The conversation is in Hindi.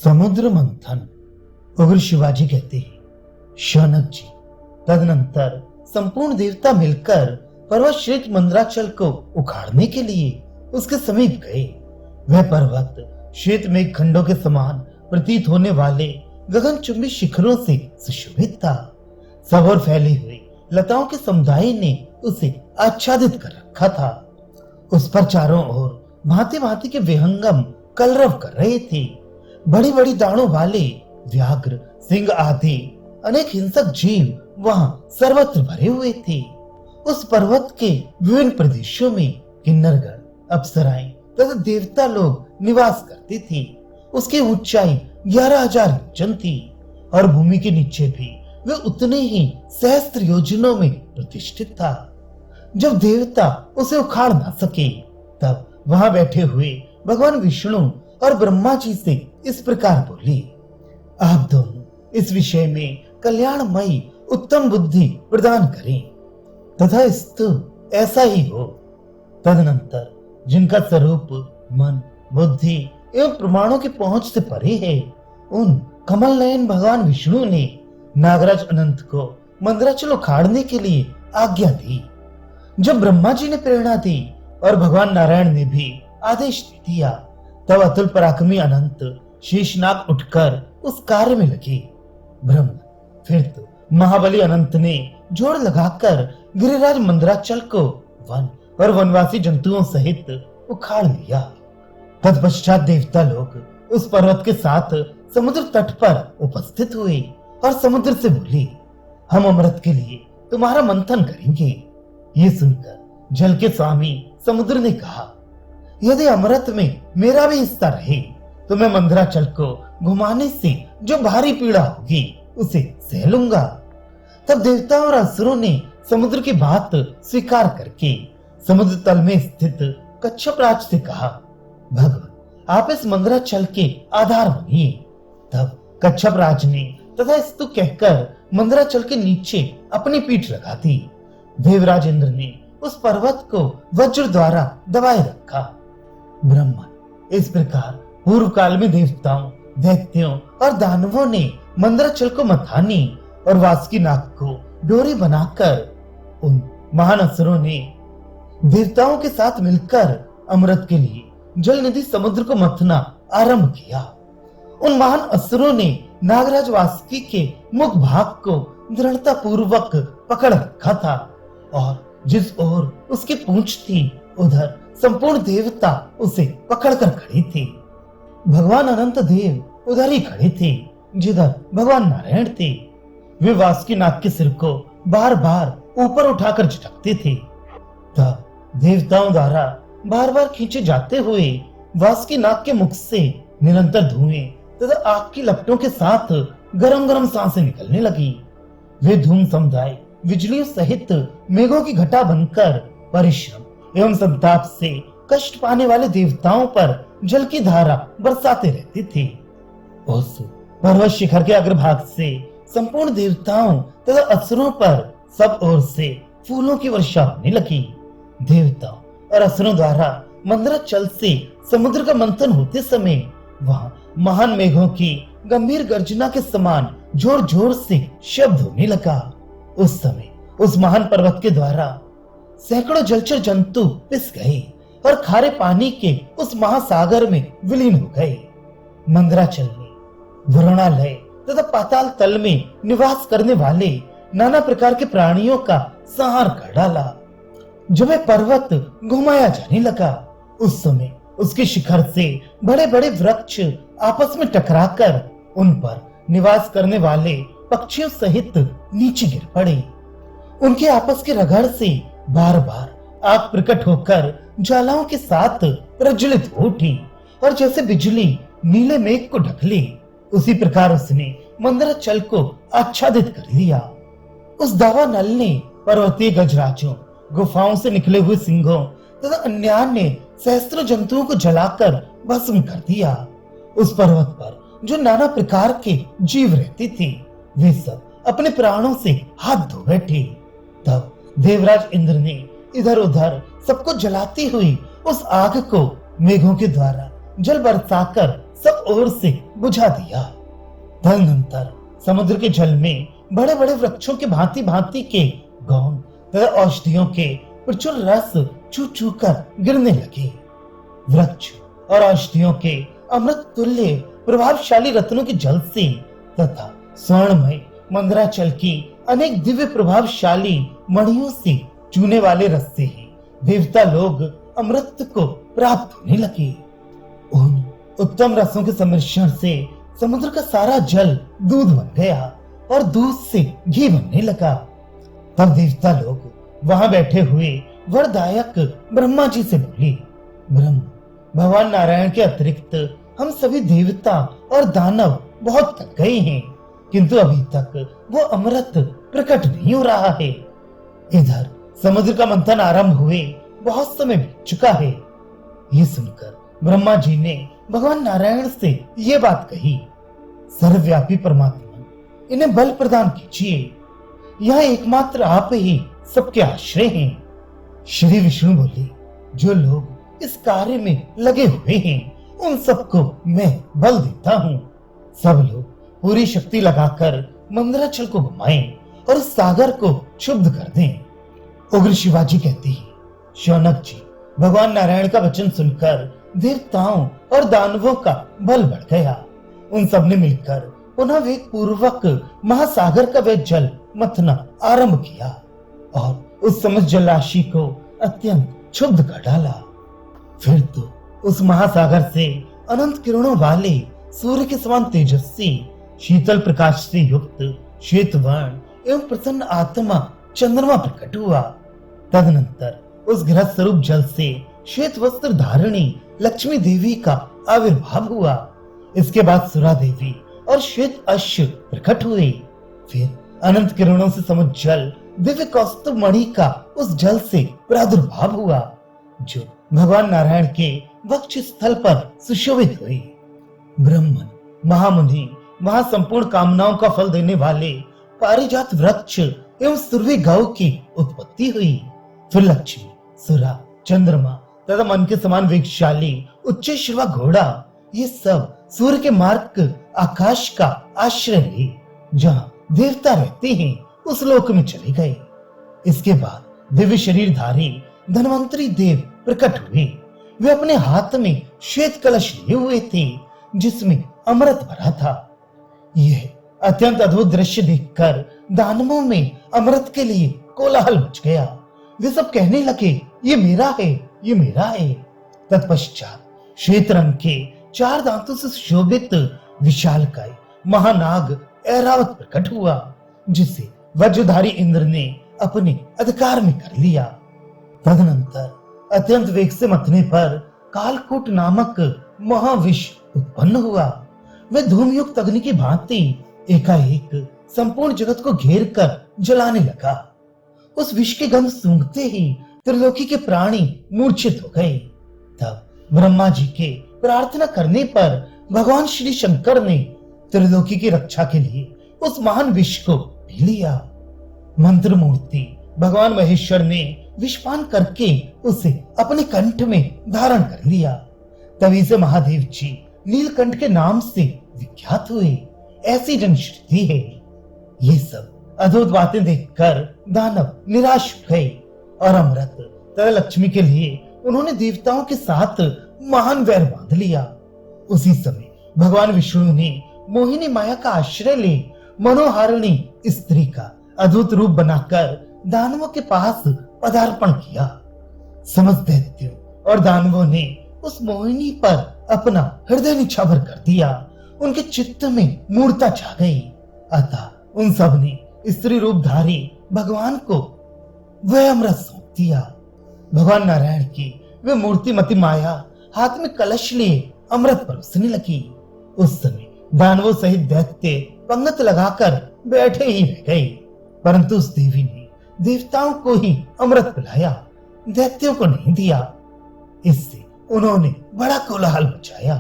समुद्र मंथन। उग्र शिवाजी कहते हैं, शौनक जी, तदनंतर संपूर्ण देवता मिलकर पर्वत श्रेष्ठ मंदराचल को उखाड़ने के लिए उसके समीप गए। वह पर्वत श्वेत मेघ खंडों के समान प्रतीत होने वाले गगनचुंबी शिखरों से सुशोभित था। सब और फैली हुई लताओं के समुदाय ने उसे आच्छादित कर रखा था। उस पर चारों ओर भांति भांति के विहंगम कलरव कर रहे थे। बड़ी बड़ी दाढ़ों वाले व्याघ्र, सिंह आदि अनेक हिंसक जीव वहां सर्वत्र भरे हुए थे। उस पर्वत के विभिन्न प्रदेशों में किन्नरगण, अप्सराएं तथा देवता लोग निवास करते थे। उसकी ऊंचाई 11,000 योजन थी और भूमि के नीचे भी वे उतने ही सहस्त्र योजनों में प्रतिष्ठित था। जब देवता उसे उखाड़ ना सके, तब वहां बैठे हुए भगवान विष्णु और ब्रह्मा जी से इस प्रकार बोले, आप दोनों इस विषय में कल्याणमयी उत्तम बुद्धि प्रदान करें तथा स्तु ऐसा ही हो। तदनंतर जिनका स्वरूप मन, बुद्धि एवं प्रमाणों की पहुंच से परे है, उन कमल नयन भगवान विष्णु ने नागराज अनंत को मंदराचल उखाड़ने के लिए आज्ञा दी। जब ब्रह्मा जी ने प्रेरणा दी और भगवान नारायण ने भी आदेश दे दिया, तब अतुल पराक्रमी अनंत शेषनाग उठकर उस कार्य में लगे। ब्रह्म फिर तो महाबली अनंत ने जोड़ लगाकर गिरिराज मंदराचल को वन और वनवासी जंतुओं सहित उखाड़ लिया। तत्पश्चात देवता लोग उस पर्वत के साथ समुद्र तट पर उपस्थित हुए और समुद्र से बोले, हम अमृत के लिए तुम्हारा मंथन करेंगे। ये सुनकर जल के स्वामी समुद्र ने कहा, यदि अमृत में मेरा भी हिस्सा रहे तो मैं मंदराचल को घुमाने से जो भारी पीड़ा होगी उसे सह लूंगा। तब देवताओं और असुरों ने समुद्र की बात स्वीकार करके समुद्र तल में स्थित कच्छप राज से कहा, भगवान आप इस मंदराचल के आधार बनिए। तब कच्छप राज ने तथा स्तु कहकर मंदराचल के नीचे अपनी पीठ लगा दी। देवराज इंद्र ने उस पर्वत को वज्र द्वारा दबाए रखा। ब्रह्मा इस प्रकार पूर्व काल में देवताओं, दैत्यों और दानवों ने मंदराचल को मथानी और वासुकी नाग को डोरी बनाकर उन महान असुरों ने देवताओं के साथ मिलकर अमृत के लिए जल निधि समुद्र को मथना आरंभ किया। उन महान असुरों ने नागराज वासुकी के मुख भाग को दृढ़ता पूर्वक पकड़ रखा था और जिस ओर उसकी पूंछ थी उधर संपूर्ण देवता उसे पकड़कर खड़े थे। भगवान अनंत देव उधर ही खड़े थे जिधर भगवान नारायण थे। वे वासुकी नाग के सिर को बार बार ऊपर उठाकर झटकते थे। तब देवताओं द्वारा बार बार खींचे जाते हुए वासुकी नाग के मुख से निरंतर धुएं तथा आग की लपटों के साथ गरम गरम सांसें निकलने लगी। वे धूम समुदाय बिजलियों सहित मेघों की घटा बनकर परिश्रम एवं संताप से कष्ट पाने वाले देवताओं पर जल की धारा बरसाते रहते थे। उस पर्वत शिखर के अग्रभाग से संपूर्ण देवताओं तथा असुरों पर सब ओर से फूलों की वर्षा होने लगी। देवताओं और असुरों द्वारा मंदराचल से समुद्र का मंथन होते समय वहां महान मेघों की गंभीर गर्जना के समान जोर जोर से शब्द होने लगा। उस समय उस महान पर्वत के द्वारा सैकड़ों जलचर जंतु पिस गए और खारे पानी के उस महासागर में विलीन हो गए। मंदराचल में वरुणालय तथा पाताल तल में निवास करने वाले नाना प्रकार के प्राणियों का संहार कर डाला। जब वह पर्वत घुमाया जाने लगा, उस समय उसके शिखर से बड़े बड़े वृक्ष आपस में टकराकर उन पर निवास करने वाले पक्षियों सहित नीचे गिर पड़े। उनके आपस के रगड़ से बार बार आग प्रकट होकर ज्वालाओं के साथ प्रज्वलित हो उठी और जैसे बिजली नीले मेघ को ढक ले, उसी प्रकार उसने मंदराचल को आच्छादित कर लिया। उस दावा नल ने पर्वतीय गजराजों, गुफाओं से निकले हुए सिंहों तथा अन्य सहस्त्रों जंतुओं को जलाकर भस्म कर दिया। उस पर्वत पर जो नाना प्रकार के जीव रहते थे, वे सब अपने प्राणों से हाथ धो बैठे। तब देवराज इंद्र ने इधर उधर सबको जलाती हुई उस आग को मेघों के द्वारा जल बरसाकर सब ओर से बुझा दिया। तदनंतर समुद्र के जल में बड़े बड़े वृक्षों के भांति भांति के गौण तथा औषधियों के प्रचुर रस चू चू कर गिरने लगे। वृक्ष और औषधियों के अमृत तुल्य प्रभावशाली रत्नों के जल से तथा स्वर्णमय मंदराचल की अनेक दिव्य प्रभावशाली मणियों से चूने वाले रस से ही देवता लोग अमृत को प्राप्त होने लगे। उन उत्तम रसों के सम्मिश्रण से समुद्र का सारा जल दूध बन गया और दूध से घी बनने लगा। तब देवता लोग वहां बैठे हुए वरदायक ब्रह्मा जी से बोले, ब्रह्म, भगवान नारायण के अतिरिक्त हम सभी देवता और दानव बहुत थक गए हैं, किंतु अभी तक वो अमृत प्रकट नहीं हो रहा है। इधर समुद्र का मंथन आरंभ हुए बहुत समय बीत चुका है। ये सुनकर ब्रह्मा जी ने भगवान नारायण से ये बात कही, सर्वव्यापी परमात्मा, इन्हें बल प्रदान कीजिए। यह एकमात्र आप ही सबके आश्रय हैं। श्री विष्णु बोले, जो लोग इस कार्य में लगे हुए हैं उन सबको मैं बल देता हूँ। सब लोग पूरी शक्ति लगाकर मंदराचल को घुमाएं और इस सागर को क्षुब्ध कर दें। उग्र शिवाजी कहते हैं, शौनक जी, भगवान नारायण का वचन सुनकर देवताओं और दानवों का बल बढ़ गया। उन सब ने मिलकर पुनः वेग पूर्वक महासागर का वह जल मथना आरंभ किया और उस समस्त जलराशि को अत्यंत क्षुब्ध कर डाला। फिर तो उस महासागर से अनंत किरणों वाले सूर्य के समान तेजस्वी शीतल प्रकाश से युक्त श्वेत वर्ण एवं प्रसन्न आत्मा चंद्रमा प्रकट हुआ। तदनंतर उस घृत स्वरूप जल से श्वेत वस्त्र धारणी लक्ष्मी देवी का आविर्भाव हुआ। इसके बाद सुरा देवी और श्वेत अश्व प्रकट हुए। फिर अनंत किरणों से समुद्र जल दिव्य कौस्तुभ मणि का उस जल से प्रादुर्भाव हुआ, जो भगवान नारायण के वक्ष स्थल पर सुशोभित हुई। ब्रह्मन, महामुनि, वहां संपूर्ण कामनाओं का फल देने वाले पारिजात वृक्ष एवं सुरभि गौ की उत्पत्ति हुई। फिर लक्ष्मी, सुरा, चंद्रमा तथा मन के समान वेगशाली उच्च शिवा घोड़ा, ये सब सूर्य के मार्ग आकाश का आश्रय ले जहाँ देवता रहते हैं उस लोक में चले गए। इसके बाद दिव्य शरीरधारी धनवंतरी देव प्रकट हुए। वे अपने हाथ में श्वेत कलश लिए हुए थे जिसमें अमृत भरा था। यह अत्यंत अद्भुत दृश्य देखकर दानवों में अमृत के लिए कोलाहल मच गया। वे सब कहने लगे, ये मेरा है, ये मेरा है। तत्पश्चात श्वेत रंग के 4 दांतों से सुशोभित विशालकाय महानाग ऐरावत प्रकट हुआ, जिसे वज्रधारी इंद्र ने अपने अधिकार में कर लिया। तदनंतर अत्यंत वेग से मथने पर कालकूट नामक महाविष उत्पन्न हुआ। वह धूमयुक्त अग्नि की भांति एकाएक संपूर्ण जगत को घेर कर जलाने लगा। उस विष के गंध सूंघते ही त्रिलोकी के प्राणी मूर्छित हो गए। तब ब्रह्मा जी के प्रार्थना करने पर भगवान श्री शंकर ने त्रिलोकी की रक्षा के लिए उस महान विष को पी लिया। मंत्र मूर्ति भगवान महेश्वर ने विषपान करके उसे अपने कंठ में धारण कर लिया। तभी से महादेव जी नीलकंठ के नाम से विख्यात हुए, ऐसी जनश्रुति है। ये सब अद्भुत बातें देखकर दानव निराश हो गए और अमृत तथा लक्ष्मी के लिए उन्होंने देवताओं के साथ महान वैर बांध लिया। उसी समय भगवान विष्णु ने मोहिनी माया का आश्रय ले मनोहारिणी स्त्री का अद्भुत रूप बनाकर दानवों के पास पदार्पण किया। समस्त दैत्यों और दानवों ने उस मोहिनी पर अपना हृदय निछावर कर दिया। उनके चित्त में मूर्ता छा गई। अतः उन सब ने स्त्री रूपधारी भगवान को वह अमृत सौंप दिया। भगवान नारायण की वे मूर्तिमती माया हाथ में कलश लिए अमृत परोसने लगी। उस समय दानवों सहित दैत्य पंगत लगाकर बैठे ही रह गए, परंतु उस देवी ने देवताओं को ही अमृत पिलाया, दैत्यों को नहीं दिया। इससे उन्होंने बड़ा कोलाहल मचाया।